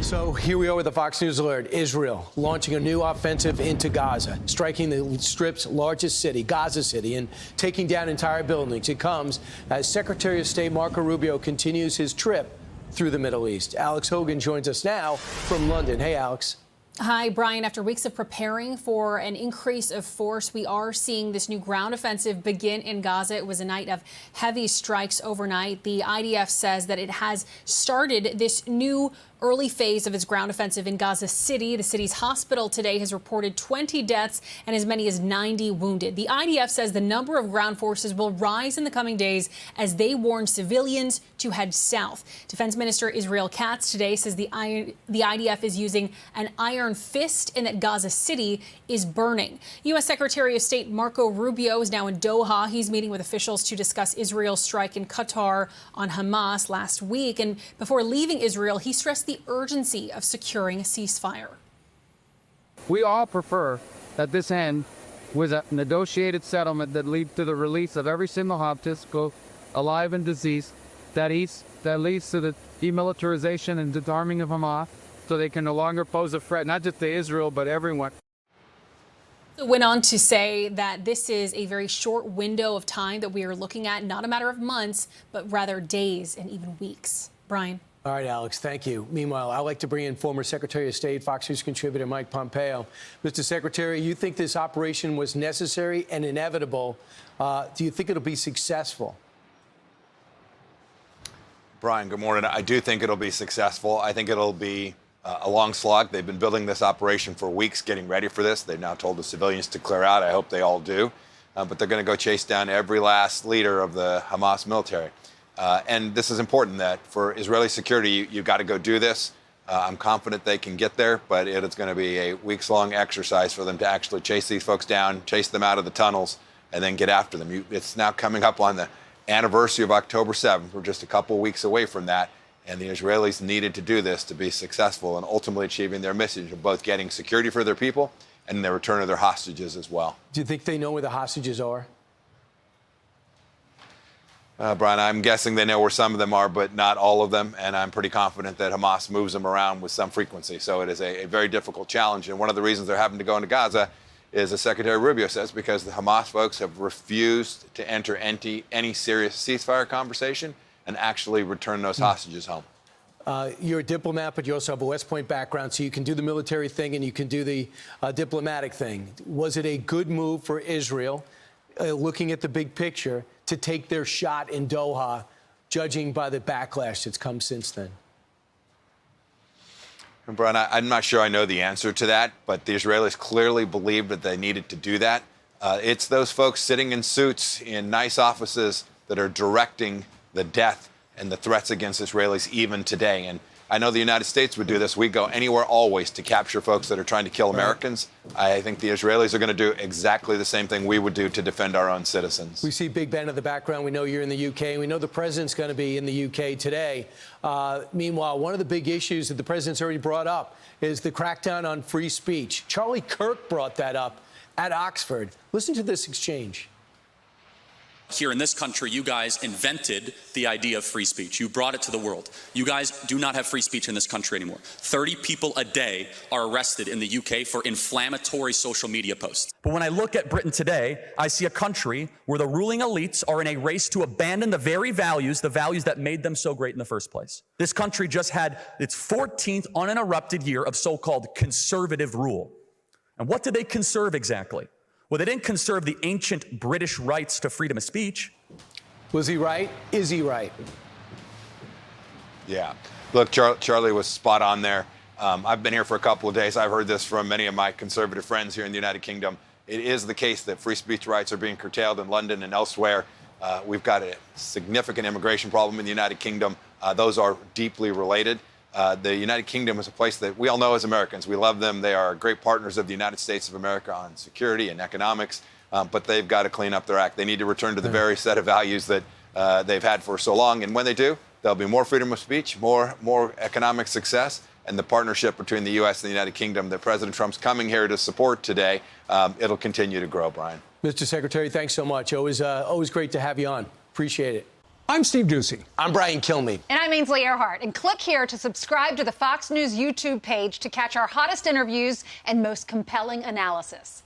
So here we are with the Fox News alert. Israel launching a new offensive into Gaza, striking the Strip's largest city, Gaza City, and taking down entire buildings. It comes as Secretary of State Marco Rubio continues his trip through the Middle East. Alex Hogan joins us now from London. Hey, Alex. Hi, Brian. After weeks of preparing for an increase of force, we are seeing this new ground offensive begin in Gaza. It was a night of heavy strikes overnight. The IDF says that it has started this new early phase of its ground offensive in Gaza City. The city's hospital today has reported 20 deaths and as many as 90 wounded. The IDF says the number of ground forces will rise in the coming days as they warn civilians to head south. Defense Minister Israel Katz today says the IDF is using an iron fist and that Gaza City is burning. U.S. Secretary of State Marco Rubio is now in Doha. He's meeting with officials to discuss Israel's strike in Qatar on Hamas last week. And before leaving Israel, he stressed the urgency of securing a ceasefire. We all prefer that this end with a negotiated settlement that leads to the release of every single hostage, alive and deceased, that leads to the demilitarization and disarming of Hamas, so they can no longer pose a threat, not just to Israel, but everyone. It went on to say that this is a very short window of time that we are looking at, not a matter of months, but rather days and even weeks. Brian. All right, Alex, thank you. Meanwhile, I'd like to bring in former Secretary of State, Fox News contributor Mike Pompeo. Mr. Secretary, you think this operation was necessary and inevitable. Do you think it'll be successful? Brian, good morning. I do think it'll be successful. I think it'll be a long slog. They've been building this operation for weeks, getting ready for this. They've now told the civilians to clear out. I hope they all do. But they're going to go chase down every last leader of the Hamas military. And this is important that for Israeli security, you've got to go do this. I'm confident they can get there, but it's going to be a weeks-long exercise for them to actually chase these folks down, chase them out of the tunnels, and then get after them. It's now coming up on the anniversary of October 7th. We're just a couple of weeks away from that, and the Israelis needed to do this to be successful and ultimately achieving their mission of both getting security for their people and the return of their hostages as well. Do you think they know where the hostages are? Brian, I'm guessing they know where some of them are, but not all of them. And I'm pretty confident that Hamas moves them around with some frequency. So it is a very difficult challenge. And one of the reasons they're having to go into Gaza is, as Secretary Rubio says, because the Hamas folks have refused to enter any serious ceasefire conversation and actually return those hostages home. You're a diplomat, but you also have a West Point background, so you can do the military thing and you can do the diplomatic thing. Was it a good move for Israel, looking at the big picture, to take their shot in Doha, judging by the backlash that's come since then? And Brian, I'm not sure I know the answer to that, but the Israelis clearly believed that they needed to do that. It's those folks sitting in suits in nice offices that are directing the death and the threats against Israelis even today. And I know the United States would do this. We go anywhere always to capture folks that are trying to kill Americans. I think the Israelis are going to do exactly the same thing we would do to defend our own citizens. We see Big Ben in the background. We know you're in the UK. We know the president's going to be in the UK today. Meanwhile, one of the big issues that the president's already brought up is the crackdown on free speech. Charlie Kirk brought that up at Oxford. Listen to this exchange. Here in this country, you guys invented the idea of free speech. You brought it to the world. You guys do not have free speech in this country anymore. 30 people a day are arrested in the UK for inflammatory social media posts. But when I look at Britain today, I see a country where the ruling elites are in a race to abandon the very values, the values that made them so great in the first place. This country just had its 14th uninterrupted year of so-called conservative rule. And what did they conserve exactly? Well, they didn't conserve the ancient British rights to freedom of speech. Was he right? Is he right? Yeah. Look, Charlie was spot on there. I've been here for a couple of days. I've heard this from many of my conservative friends here in the United Kingdom. It is the case that free speech rights are being curtailed in London and elsewhere. We've got a significant immigration problem in the United Kingdom. Those are deeply related. The United Kingdom is a place that we all know as Americans. We love them. They are great partners of the United States of America on security and economics, but they've got to clean up their act. They need to return to the very set of values that they've had for so long. And when they do, there'll be more freedom of speech, more economic success, and the partnership between the U.S. and the United Kingdom that President Trump's coming here to support today, it'll continue to grow, Brian. Mr. Secretary, thanks so much. Always great to have you on. Appreciate it. I'm Steve Doocy. I'm Brian Kilmeade. And I'm Ainsley Earhart. And click here to subscribe to the Fox News YouTube page to catch our hottest interviews and most compelling analysis.